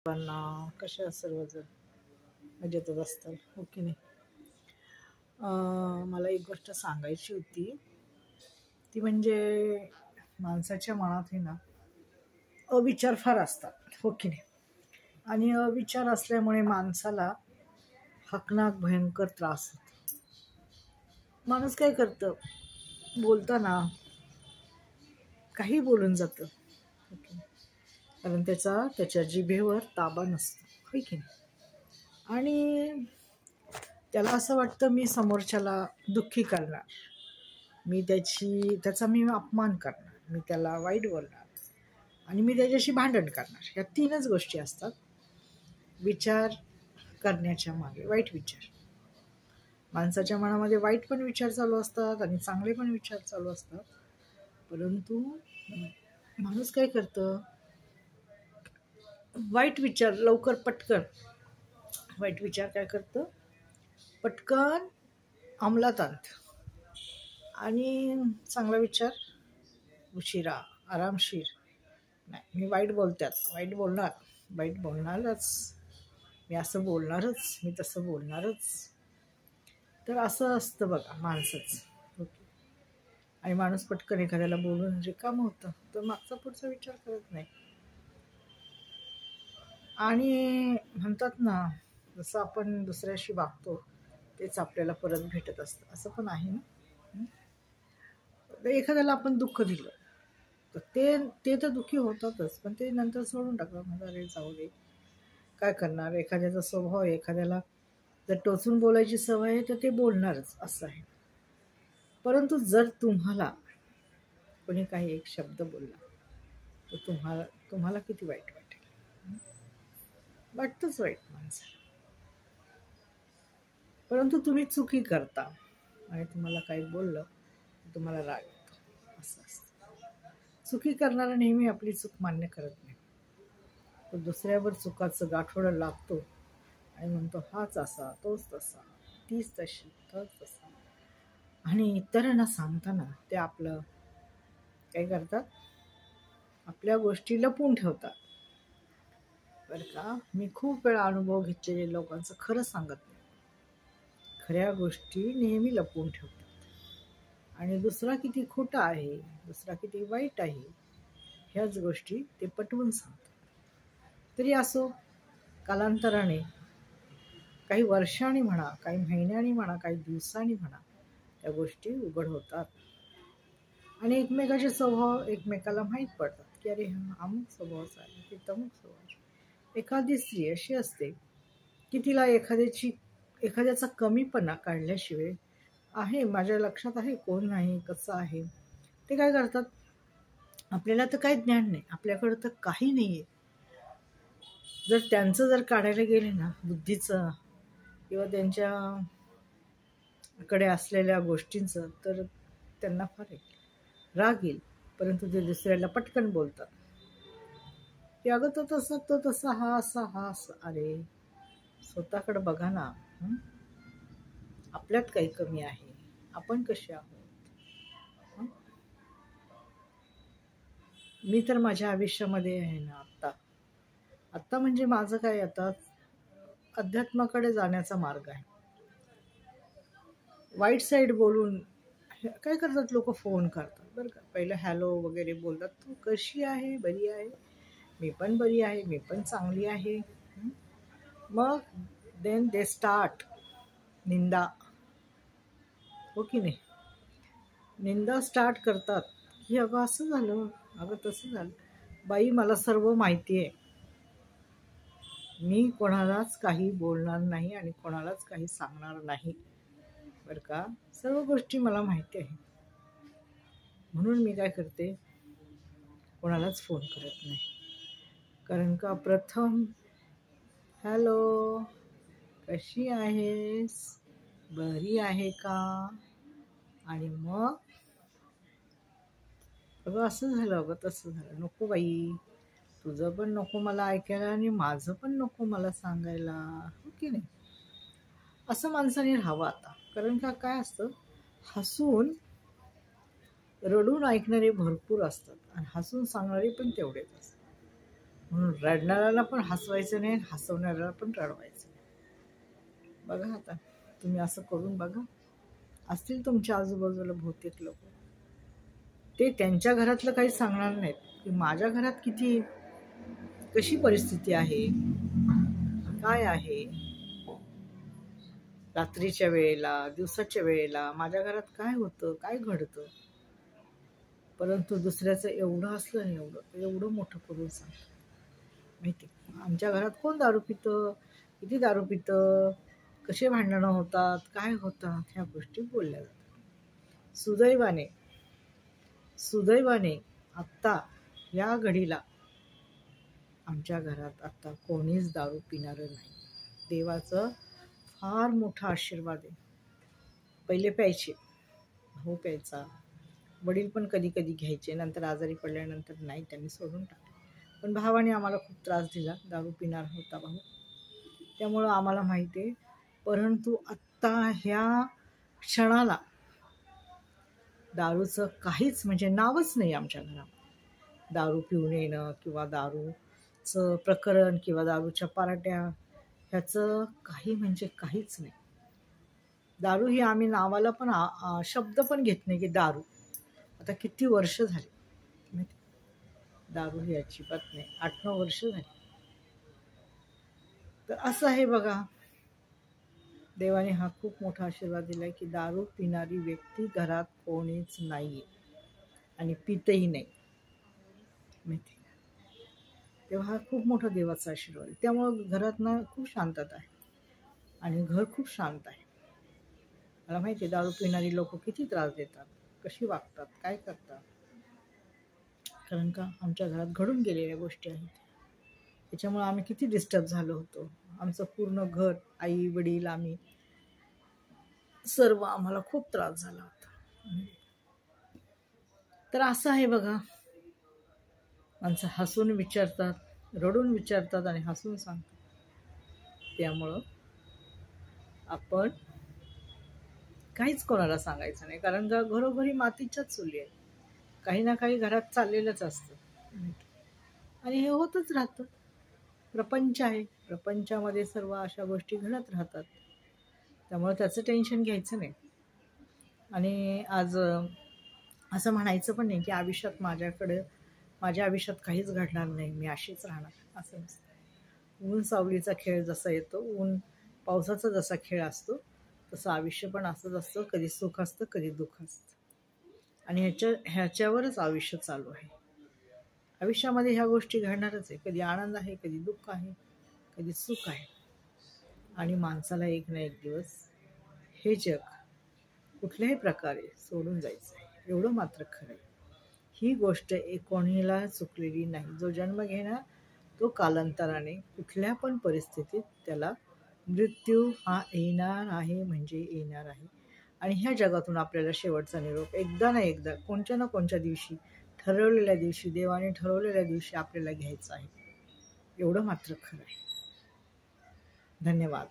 सर्वांना कशा सर्वजण मजेतच असतात हो की नाही. मला एक गोष्ट सांगायची होती, ती म्हणजे माणसाच्या मनात आहे ना अविचार फार असतात हो की नाही. आणि अविचार असल्यामुळे माणसाला हकनाक भयंकर त्रास होतो. माणूस काय करतं, बोलताना काही बोलून जातं हो की नाही, कारण त्याच्या जिभेवर ताबा नसतो हो की नाही. आणि त्याला असं वाटतं मी समोरच्याला दुःखी करणार, मी त्याचा मी अपमान करणार, मी त्याला वाईट बोलणार आणि मी त्याच्याशी भांडण करणार. ह्या तीनच गोष्टी असतात विचार करण्याच्या मागे. वाईट विचार, माणसाच्या मनामध्ये वाईट पण विचार चालू असतात आणि चांगले पण विचार चालू असतात. परंतु माणूस काय करतं, वाईट विचार लवकर पटकन, वाईट विचार काय करतं पटकन अंमलात आणतं आणि चांगला विचार उशिरा आरामशीर. नाही, मी वाईट वाईट बोलणारच, मी असं बोलणारच, मी तसं बोलणारच. तर असं असतं बघा माणसंच. ओके. आणि माणूस पटकन एखाद्याला बोलून रिकामं होतं, तर मागचा पुढचा विचार करत नाही. आणि म्हणतात ना, जसं आपण दुसऱ्याशी वागतो तेच आपल्याला परत भेटत असतं, असं पण आहे ना. एखाद्याला आपण दुःख दिलं तर ते तर दुःखी होतातच, पण ते नंतर सोडून टाकतात. म्हणजे अरे जाऊ दे, काय करणार. एखाद्याचा स्वभाव आहे, एखाद्याला जर टोचून बोलायची सवय आहे तर ते बोलणारच, असं आहे. परंतु जर तुम्हाला कोणी काही एक शब्द बोलला तर तुम्हाला किती वाईट वाटेल. वाटतंच वाईट माणसाला. परंतु तुम्ही चुकी करता आणि तुम्हाला काही बोललं तुम्हाला राग येतो, असं असतं. चुकी करणारा नेहमी आपली चूक मान्य करत नाही, तो दुसऱ्यावर चुकाचं गाठोडं लागतो आणि म्हणतो हाच असा, तोच तसा, तीच तशी, तोच तसा. आणि इतरांना सांगताना ते आपलं काय करतात, आपल्या गोष्टी लपवून ठेवतात. बरं का, मी खूप वेळा अनुभव घेतलेले लोकांचं खरं सांगत नाही, खऱ्या गोष्टी नेहमी लपवून ठेवतात आणि दुसरा किती खोटा आहे, दुसरा किती वाईट आहे, ह्याच गोष्टी ते पटवून सांगतात. तरी असो, कालांतराने काही वर्षांनी म्हणा, काही महिन्यांनी म्हणा, काही दिवसांनी म्हणा, त्या गोष्टी उघड होतात आणि एकमेकाचे स्वभाव एकमेकाला माहीत पडतात की अरे हा अमुक स्वभावाचा आहे, ते तमुक स्वभाव. एखादी स्त्री अशी असते की तिला एखाद्याचा कमीपणा काढल्याशिवाय आहे, माझ्या लक्षात आहे कोण नाही, कसं आहे. ते काय करतात, आपल्याला तर काही ज्ञान नाही, आपल्याकडं तर काही नाही आहे, जर काढायला गेले ना बुद्धीचं किंवा त्यांच्याकडे असलेल्या गोष्टींचं, तर त्यांना फार राग येईल. परंतु ते दुसऱ्याला पटकन बोलतात की अगं तो तसा हा असा. अरे स्वतःकडे बघा ना. आपल्यात काही कमी आहे, आपण कसे आहोत. मी तर माझ्या आयुष्यामध्ये आहे ना, आत्ता म्हणजे माझं काय, आता अध्यात्माकडे जाण्याचा मार्ग आहे. वाईट साईड बोलून काय करतात लोक, फोन करतात बरं का, पहिलं हॅलो वगैरे बोलतात, तू कशी आहे, बरी आहे, मी पण बरी आहे, मी पण चांगली आहे. मग देन दे स्टार्ट निंदा, हो की नाही. निंदा स्टार्ट करतात की अगं असं झालं, अगं तसं झालं. बाई मला सर्व माहिती आहे, मी कोणालाच काही बोलणार नाही आणि कोणालाच काही सांगणार नाही बरं का. सर्व गोष्टी मला माहिती आहे, म्हणून मी काय करते, कोणालाच फोन करत नाही. कारण का प्रथम हॅलो, कशी आहेस, बरी आहे का, आणि मग अगं असं झालं, अगं तसं झालं. नको बाई, तुझं पण नको मला ऐकायला आणि माझं पण नको मला सांगायला, हो की नाही. असं माणसाने राहावं आता. कारण का काय असतं, हसून रडून ऐकणारे भरपूर असतात आणि हसून सांगणारे पण तेवढेच असतात. म्हणून रडणाऱ्याला पण हसवायचं नाही, हसवणाऱ्याला पण रडवायचं नाही. बघा आता तुम्ही असं करून बघा. असतील तुमच्या आजूबाजूला बहुतेक लोक, ते त्यांच्या घरातलं काही सांगणार नाहीत की माझ्या घरात किती कशी परिस्थिती आहे, काय आहे, रात्रीच्या वेळेला दिवसाच्या वेळेला माझ्या घरात काय होतं, काय घडतं. परंतु दुसऱ्याचं एवढं असलं नाही, एवढं मोठं करून सांगतं. माहिती आमच्या घरात कोण दारू पितं, किती दारू पितं, कसे भांडणं होतात, काय होतात, ह्या गोष्टी बोलल्या जातात. सुदैवाने आत्ता या घडीला आमच्या घरात आत्ता कोणीच दारू पिणारं नाही. देवाचं फार मोठा आशीर्वाद आहे. पहिले प्यायचे, भाऊ प्यायचा, वडील पण कधी कधी घ्यायचे, नंतर आजारी पडल्यानंतर नाही, त्यांनी सोडून टाकले. पण भावाने आम्हाला खूप त्रास दिला, दारू पिणार होता भाऊ, त्यामुळं आम्हाला माहिती आहे. परंतु आत्ता ह्या क्षणाला दारूचं काहीच म्हणजे नावच नाही आमच्या घरात. दारू पिऊन येणं किंवा दारूचं प्रकरण किंवा दारूच्या पार्ट्या ह्याचं काही म्हणजे काहीच नाही. दारू ही आम्ही नावाला पण शब्द पण घेत नाही की दारू. आता किती वर्ष झाली दारू ही अजिबात नाही, 8-9 वर्ष झाली. तर असं आहे बघा, देवाने हा खूप मोठा आशीर्वाद दिलाय की दारू पिणारी व्यक्ती घरात कोणीच नाहीये आणि पितही नाही. माहिती तेव्हा हा खूप मोठा देवाचा आशीर्वाद आहे. त्यामुळं घरात ना खूप शांतता आहे आणि घर खूप शांत आहे. मला माहिती आहे दारू पिणारी लोक किती त्रास देतात, कशी वागतात, काय करतात. कारण का आमच्या घरात घडून गेलेल्या गोष्टी आहेत. त्याच्यामुळे आम्ही किती डिस्टर्ब झालो होतो. आमचं पूर्ण घर, आई वडील, आम्ही सर्व, आम्हाला खूप त्रास झाला होता. तर असं आहे बघा, माणसं हसून विचारतात, रडून विचारतात आणि हसून सांगतात. त्यामुळं आपण काहीच कोणाला सांगायचं नाही, कारण का घरोघरी मातीच्याच चुली आहेत. काही ना काही घरात चाललेलंच असतं आणि हे होतच राहतं. प्रपंच आहे, प्रपंचामध्ये सर्व अशा गोष्टी घडत राहतात. त्यामुळे त्याचं टेन्शन घ्यायचं नाही. आणि आज असं म्हणायचं पण नाही की माझ्या आयुष्यात काहीच घडणार नाही, मी अशीच राहणार, असं नसतं. ऊन सावलीचा खेळ जसा येतो, ऊन पावसाचा जसा खेळ असतो, तसं आयुष्य पण असंच असतं. कधी सुख असतं, कधी दुःख असतं आणि ह्याच्यावरच आयुष्य चालू आहे. आयुष्यामध्ये ह्या गोष्टी घडणारच आहे. कधी आनंद आहे, कधी दुःख आहे, कधी सुख आहे. आणि माणसाला एक ना एक दिवस हे जग कुठल्याही प्रकारे सोडून जायचं आहे, एवढं मात्र खरं आहे. ही गोष्ट कोणीला चुकलेली नाही. जो जन्म घेणार तो कालांतराने कुठल्या पण परिस्थितीत त्याला मृत्यू हा येणार आहे म्हणजे येणार आहे. आणि ह्या जगातून आपल्याला शेवटचा निरोप एकदा ना एकदा, कोणत्या ना कोणत्या दिवशी, ठरवलेल्या दिवशी, देवाने ठरवलेल्या दिवशी आपल्याला घ्यायचं आहे, एवढं मात्र खरं आहे. धन्यवाद.